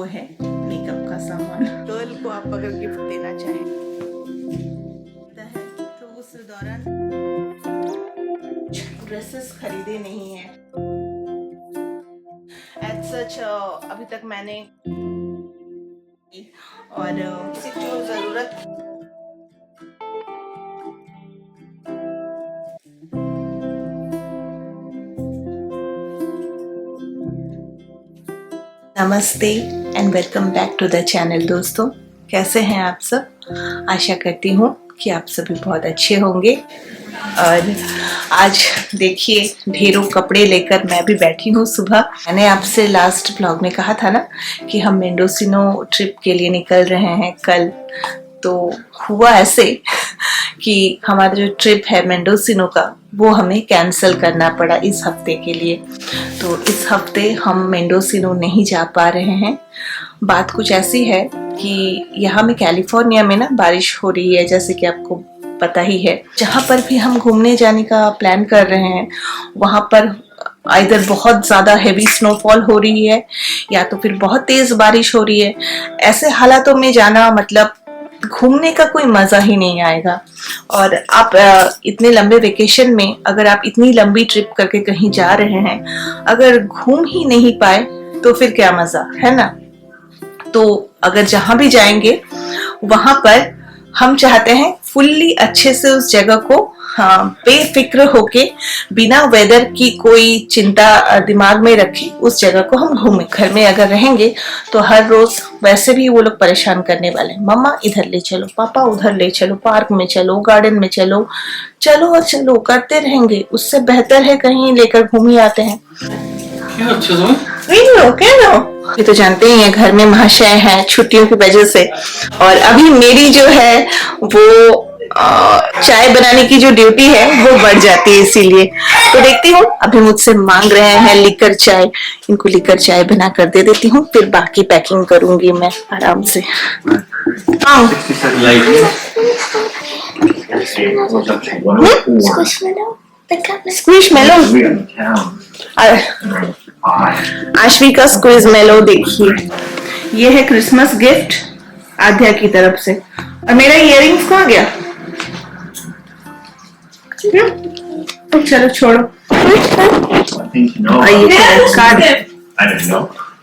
वो है मेकअप का सामान। गर्ल को आप अगर गिफ्ट देना चाहें तो उस दौरान ड्रेसेस खरीदे नहीं है एज सच। अभी तक मैंने और किसी को जरूरत नमस्ते and welcome back to the channel. दोस्तों, कैसे हैं आप सब? आशा करती हूँ कि आप सभी बहुत अच्छे होंगे। और आज देखिए ढेरों कपड़े लेकर मैं भी बैठी हूँ। सुबह मैंने आपसे लास्ट ब्लॉग में कहा था ना कि हम मेंडोसिनो ट्रिप के लिए निकल रहे हैं कल। तो हुआ ऐसे कि हमारा जो ट्रिप है मेंडोसिनो का वो हमें कैंसिल करना पड़ा इस हफ्ते के लिए। तो इस हफ्ते हम मेंडोसिनो नहीं जा पा रहे हैं। बात कुछ ऐसी है कि यहाँ में कैलिफोर्निया में ना बारिश हो रही है, जैसे कि आपको पता ही है। जहाँ पर भी हम घूमने जाने का प्लान कर रहे हैं वहाँ पर इधर बहुत ज़्यादा हेवी स्नोफॉल हो रही है या तो फिर बहुत तेज़ बारिश हो रही है। ऐसे हालातों में जाना मतलब घूमने का कोई मजा ही नहीं आएगा। और आप इतने लंबे वेकेशन में अगर आप इतनी लंबी ट्रिप करके कहीं जा रहे हैं, अगर घूम ही नहीं पाए तो फिर क्या मजा है ना। तो अगर जहां भी जाएंगे वहां पर हम चाहते हैं फुल्ली अच्छे से उस जगह को बेफिक्र होके बिना वेदर की कोई चिंता दिमाग में रखे उस जगह को हम घूमें। घर में अगर रहेंगे तो हर रोज वैसे भी वो लोग परेशान करने वाले, मम्मा इधर ले चलो, पापा उधर ले चलो, पार्क में चलो, गार्डन में चलो, चलो और चलो करते रहेंगे। उससे बेहतर है कहीं लेकर घूम ही आते हैं। ये तो जानते ही हैं घर में महाशय हैं छुट्टियों की वजह से, और अभी मेरी जो है वो चाय बनाने की जो ड्यूटी है वो बढ़ जाती है। इसीलिए तो देखती हूँ, अभी मुझसे मांग रहे हैं लिकर चाय, इनको लिकर चाय बना कर दे देती हूँ, फिर बाकी पैकिंग करूंगी मैं आराम से। स्क्विश मेलो, आश्वी का स्क्विज मेलो देखिए, ये है क्रिसमस गिफ्ट आध्या की तरफ से। और मेरा इयररिंग्स कहाँ गया? चलो छोड़ो।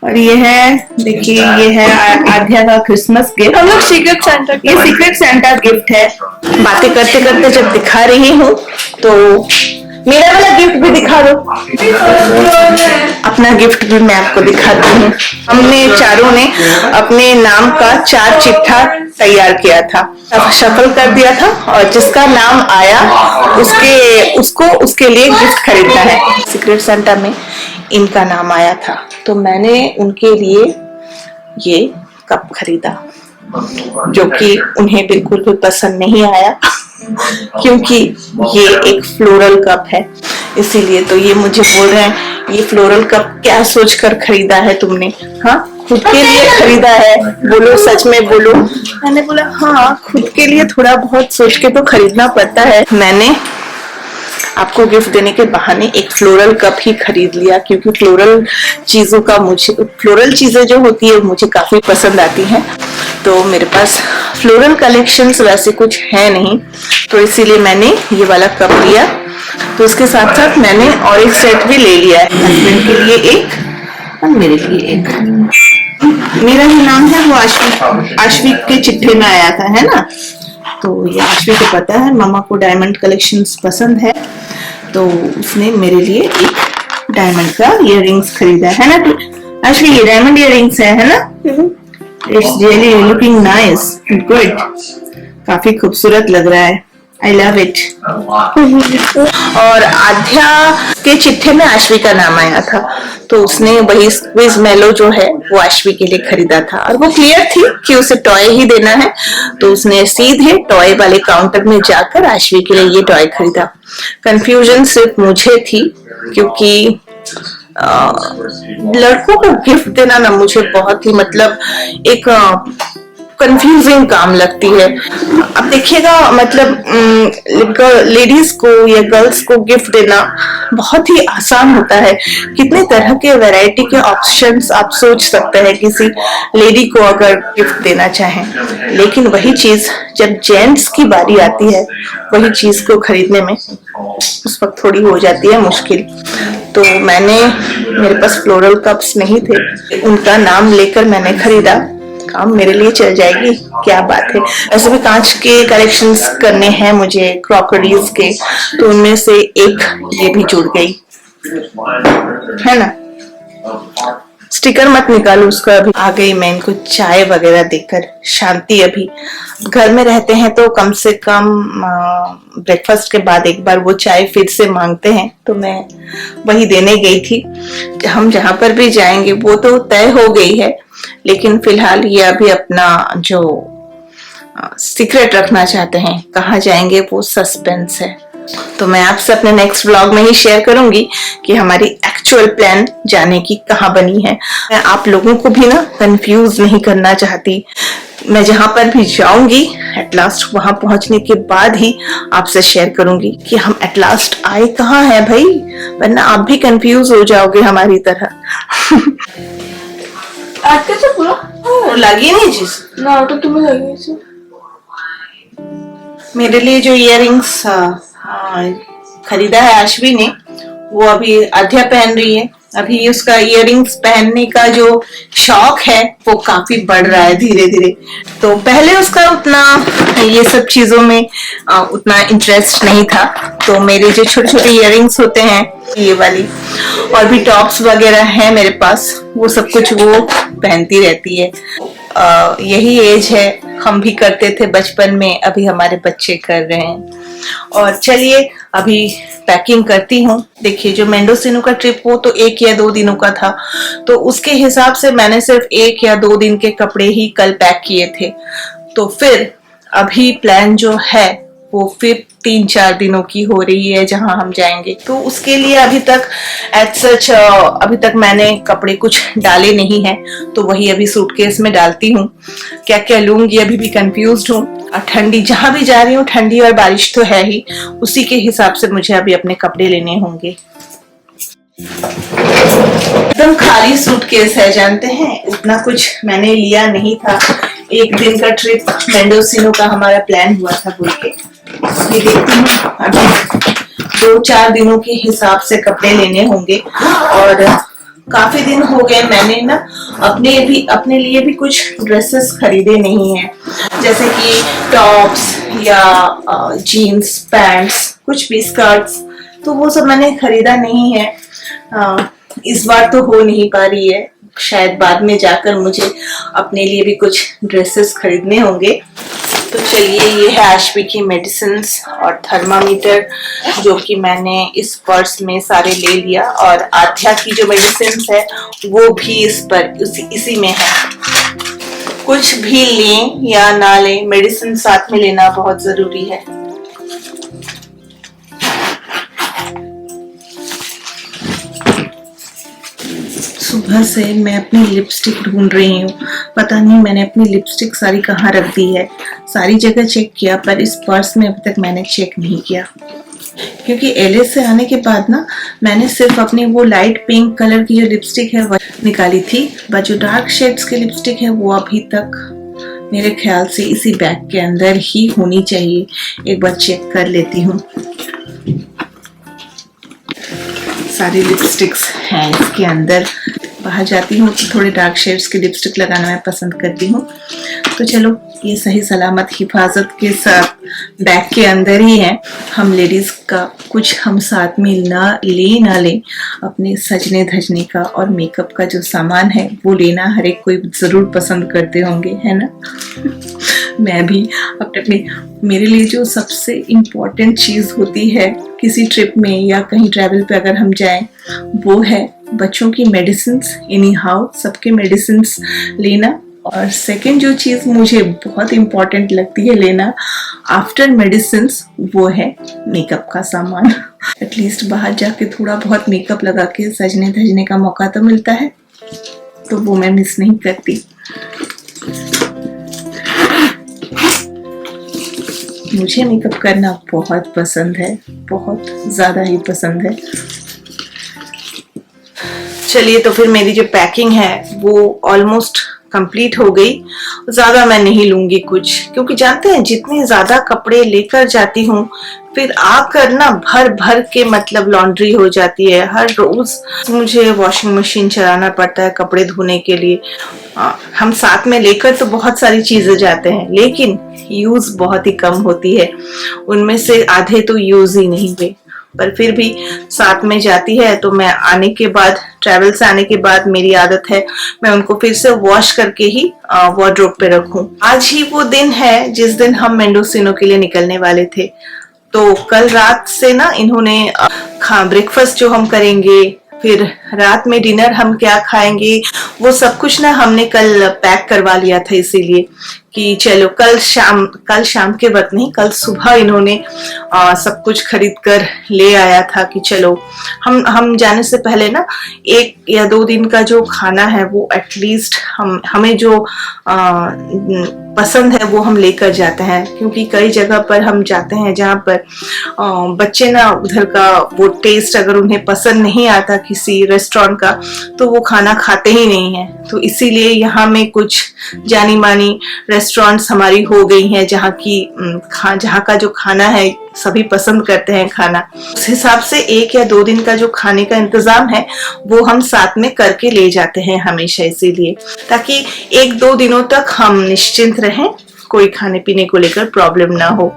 और ये है देखिए, ये है आध्या का क्रिसमस गिफ्ट। हम लोग सीक्रेट सेंटा, ये सीक्रेट सेंटा गिफ्ट है। बातें करते करते जब दिखा रही हूँ तो मेरा वाला गिफ्ट भी दिखा दो। अपना गिफ्ट भी मैं आपको दिखाती हूँ। हमने चारों ने अपने नाम का 4 चिट्ठा तैयार किया था, शफल कर दिया था, और जिसका नाम आया उसके लिए गिफ्ट खरीदना है। सीक्रेट सेंटा में इनका नाम आया था तो मैंने उनके लिए ये कप खरीदा, जो कि उन्हें बिल्कुल भी पसंद नहीं आया क्योंकि ये एक फ्लोरल कप है। इसीलिए तो ये मुझे बोल रहे हैं ये फ्लोरल कप क्या सोचकर खरीदा है तुमने? हाँ, खुद के लिए खरीदा है? बोलो, सच में बोलो। मैंने बोला हाँ, खुद के लिए थोड़ा बहुत सोच के तो खरीदना पड़ता है। मैंने आपको गिफ्ट देने के बहाने एक फ्लोरल कप ही खरीद लिया क्योंकि फ्लोरल चीजें जो होती है मुझे काफी पसंद आती हैं। तो मेरे पास फ्लोरल कलेक्शंस वैसे कुछ है नहीं, तो इसीलिए मैंने ये वाला कप लिया। तो उसके साथ साथ मैंने और एक सेट भी ले लिया है, हस्बैंड के लिए एक और मेरे लिए एक। मेरा ही नाम है वो आश्वी के चिट्ठे में आया था, है ना। तो ये आश्वी को पता है मम्मा को डायमंड कलेक्शंस पसंद है, तो उसने मेरे लिए एक डायमंड का इयररिंग्स खरीदा है ना। तो आश्वी ये डायमंड इयररिंग्स है ना। It's really looking nice, good, काफी खूबसूरत लग रहा है। I love it. और आध्या के चिट्ठे में आश्वी का नाम आया था तो उसने वही स्क्विज मेलो जो है वो आश्वी के लिए खरीदा था, और वो क्लियर थी कि उसे टॉय ही देना है। तो उसने सीधे टॉय वाले काउंटर में जाकर आश्वी के लिए ये टॉय खरीदा। कंफ्यूजन सिर्फ मुझे थी क्योंकि लड़कों को गिफ्ट देना ना मुझे बहुत ही मतलब एक कंफ्यूजिंग काम लगती है। अब देखिएगा, मतलब लेडीज को या गर्ल्स को गिफ्ट देना बहुत ही आसान होता है। कितने तरह के वैरायटी के ऑप्शंस आप सोच सकते हैं किसी लेडी को अगर गिफ्ट देना चाहें, लेकिन वही चीज जब जेंट्स की बारी आती है वही चीज को खरीदने में उस वक्त थोड़ी हो जाती है मुश्किल। तो मेरे पास फ्लोरल कप्स नहीं थे, उनका नाम लेकर मैंने खरीदा, काम मेरे लिए चल जाएगी, क्या बात है। ऐसे भी कांच के कलेक्शंस करने हैं मुझे, क्रॉकरीज के, तो उनमें से एक ये भी जुड़ गई है ना। स्टिकर मत निकालो उसका। अभी आ गई मैं इनको चाय वगैरह देकर, शांति। अभी घर में रहते हैं तो कम से कम ब्रेकफास्ट के बाद एक बार वो चाय फिर से मांगते हैं, तो मैं वही देने गई थी। हम जहां पर भी जाएंगे वो तो तय हो गई है, लेकिन फिलहाल ये अभी अपना जो सीक्रेट रखना चाहते हैं, कहाँ जाएंगे वो सस्पेंस है। तो मैं आपसे अपने नेक्स्ट व्लॉग में ही शेयर करूंगी कि हमारी एक्चुअल प्लान जाने की कहाँ बनी है। मैं आप लोगों को भी ना कंफ्यूज नहीं करना चाहती। मैं जहां पर भी जाऊंगी एट लास्ट वहां पहुंचने के बाद ही आपसे शेयर करूंगी कि हम एट लास्ट आए कहाँ हैं भाई, वरना आप भी कंफ्यूज हो जाओगे हमारी तरह। आज कैसे पूरा लगी नहीं चीज ना, तो तुम्हें लगी मेरे लिए जो इयररिंग्स खरीदा है आशवी ने, वो अभी आध्या पहन रही है। अभी उसका इयररिंग्स पहनने का जो शौक है वो काफी बढ़ रहा है धीरे धीरे। तो पहले उसका उतना ये सब चीजों में उतना इंटरेस्ट नहीं था, तो मेरे जो छोटे छोटे इयररिंग्स होते हैं, ये वाली और भी टॉप्स वगैरह है मेरे पास, वो सब कुछ वो पहनती रहती है। यही एज है, हम भी करते थे बचपन में, अभी हमारे बच्चे कर रहे हैं। और चलिए अभी पैकिंग करती हूँ। देखिए, जो मेंडोसिनो का ट्रिप वो तो 1 या 2 दिनों का था, तो उसके हिसाब से मैंने सिर्फ 1 या 2 दिन के कपड़े ही कल पैक किए थे। तो फिर अभी प्लान जो है वो फिर 3-4 दिनों की हो रही है जहां हम जाएंगे। तो उसके लिए अभी तक एज सच अभी तक मैंने कपड़े कुछ डाले नहीं हैं, तो वही अभी सूटकेस में डालती हूँ। क्या क्या लूंगी अभी भी कंफ्यूज्ड हूँ। और ठंडी जहां भी जा रही हूँ, ठंडी और बारिश तो है ही, उसी के हिसाब से मुझे अभी अपने कपड़े लेने होंगे। एकदम खाली सूटकेस है, जानते हैं, उतना कुछ मैंने लिया नहीं था। 1 दिन का ट्रिप मेंडोसिनो का हमारा प्लान हुआ था बोल के। ये देखती हूँ अभी 2-4 दिनों के हिसाब से कपड़े लेने होंगे। और काफी दिन हो गए मैंने ना अपने लिए भी कुछ ड्रेसेस खरीदे नहीं है, जैसे कि टॉप्स या जीन्स पैंट्स, कुछ भी स्कर्ट्स, तो वो सब मैंने खरीदा नहीं है। इस बार तो हो नहीं पा रही है, शायद बाद में जाकर मुझे अपने लिए भी कुछ ड्रेसेस खरीदने होंगे। तो चलिए, ये है आशवी की मेडिसिन और थर्मामीटर, जो कि मैंने इस पर्स में सारे ले लिया। और आध्या की जो मेडिसिन है वो भी इसी में है। कुछ भी लें या ना लें, मेडिसिन साथ में लेना बहुत जरूरी है। सुबह से मैं अपनी लिपस्टिक ढूंढ रही हूँ, पता नहीं मैंने अपनी लिपस्टिक सारी कहाँ रख दी है। सारी जगह चेक किया, पर इस पर्स में अभी तक मैंने चेक नहीं किया, क्योंकि एलए से आने के बाद ना मैंने सिर्फ अपनी वो लाइट पिंक कलर की जो लिपस्टिक है वो निकाली थी, बट जो डार्क शेड्स की लिपस्टिक है वो अभी तक मेरे ख्याल से इसी बैग के अंदर ही होनी चाहिए। एक बार चेक कर लेती हूँ। सारी लिपस्टिक्स हैं इसके अंदर। बाहर जाती हूँ तो थोड़े डार्क शेड्स की लिपस्टिक लगाना मैं पसंद करती हूँ। तो चलो, ये सही सलामत हिफाजत के साथ बैग के अंदर ही है। हम लेडीज का कुछ हम साथ में ना ले, अपने सजने धजने का और मेकअप का जो सामान है वो लेना हर एक कोई जरूर पसंद करते होंगे, है ना। मैं भी अपने मेरे लिए जो सबसे इम्पोर्टेंट चीज होती है किसी ट्रिप में या कहीं ट्रैवल पे अगर हम जाएं, वो है बच्चों की मेडिसिन्स। एनी हाउ सबके मेडिसिन्स लेना। और सेकंड जो चीज मुझे बहुत इम्पोर्टेंट लगती है लेना आफ्टर मेडिसिन्स, वो है मेकअप का सामान। एटलीस्ट बाहर जाके थोड़ा बहुत मेकअप लगा के सजने धजने का मौका तो मिलता है, तो वो मैं मिस नहीं करती। मुझे मेकअप करना बहुत पसंद है, बहुत ज़्यादा ही पसंद है। चलिए, तो फिर मेरी जो पैकिंग है वो ऑलमोस्ट कंप्लीट हो गई। ज़्यादा मैं नहीं लूँगी कुछ, क्योंकि जानते हैं जितने ज़्यादा कपड़े लेकर जाती हूँ फिर आकर ना भर भर के मतलब लॉन्ड्री हो जाती है। हर रोज़ मुझे वॉशिंग मशीन चलाना पड़ता है कपड़े धोने के लिए। हम साथ में लेकर तो बहुत सारी चीज़ें जाते हैं, लेकिन यूज़ बहुत ही कम होती है। उनमें से आधे तो यूज़ ही नहीं हुए, पर फिर भी साथ में जाती है तो मैं आने के बाद, ट्रैवल से आने के बाद मेरी आदत है मैं उनको फिर से वॉश करके ही वार्डरोब पे रखूं। आज ही वो दिन है जिस दिन हम मेंडोसिनो के लिए निकलने वाले थे। तो कल रात से ना इन्होंने ब्रेकफास्ट जो हम करेंगे, फिर रात में डिनर हम क्या खाएंगे, वो सब कुछ ना हमने कल पैक करवा लिया था, इसीलिए कि चलो कल शाम के वक्त नहीं, कल सुबह इन्होंने सब कुछ खरीद कर ले आया था कि चलो हम जाने से पहले ना 1 या 2 दिन का जो खाना है वो एटलीस्ट हमें जो पसंद है वो हम लेकर जाते हैं। क्योंकि कई जगह पर हम जाते हैं जहाँ पर बच्चे ना उधर का वो टेस्ट अगर उन्हें पसंद नहीं आता किसी रेस्टोरेंट का, तो वो खाना खाते ही नहीं है। तो इसीलिए यहाँ में कुछ जानी मानी रेस्टोरेंट्स हमारी हो गई हैं जहाँ का जो खाना है सभी पसंद करते हैं खाना। उस हिसाब से 1 या 2 दिन का जो खाने का इंतजाम है वो हम साथ में करके ले जाते हैं हमेशा, इसीलिए ताकि 1-2 दिनों तक हम निश्चिंत रहें, कोई खाने पीने को लेकर प्रॉब्लम ना हो।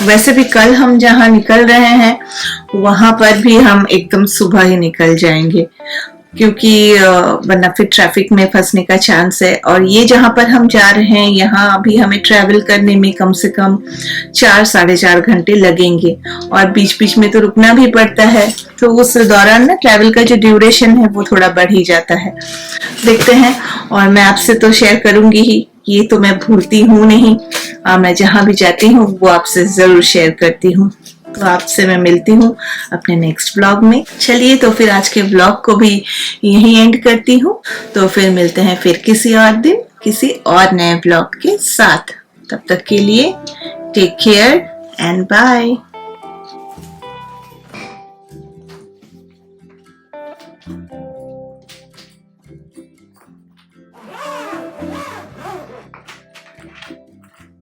वैसे भी कल हम जहाँ निकल रहे हैं वहां पर भी हम एकदम सुबह ही निकल जाएंगे, क्योंकि वरना फिर ट्रैफिक में फंसने का चांस है। और ये जहाँ पर हम जा रहे हैं यहाँ अभी हमें ट्रैवल करने में कम से कम 4-4.5 घंटे लगेंगे, और बीच बीच में तो रुकना भी पड़ता है। तो उस दौरान ना ट्रैवल का जो ड्यूरेशन है वो थोड़ा बढ़ ही जाता है। देखते हैं, और मैं आपसे तो शेयर करूंगी ही, ये तो मैं भूलती हूँ नहीं। मैं जहाँ भी जाती हूँ वो आपसे जरूर शेयर करती हूँ। तो आपसे मैं मिलती हूँ अपने नेक्स्ट ब्लॉग में। चलिए, तो फिर आज के ब्लॉग को भी यहीं एंड करती हूँ। तो फिर मिलते हैं फिर किसी और दिन किसी और नए ब्लॉग के साथ। तब तक के लिए टेक केयर एंड बाय।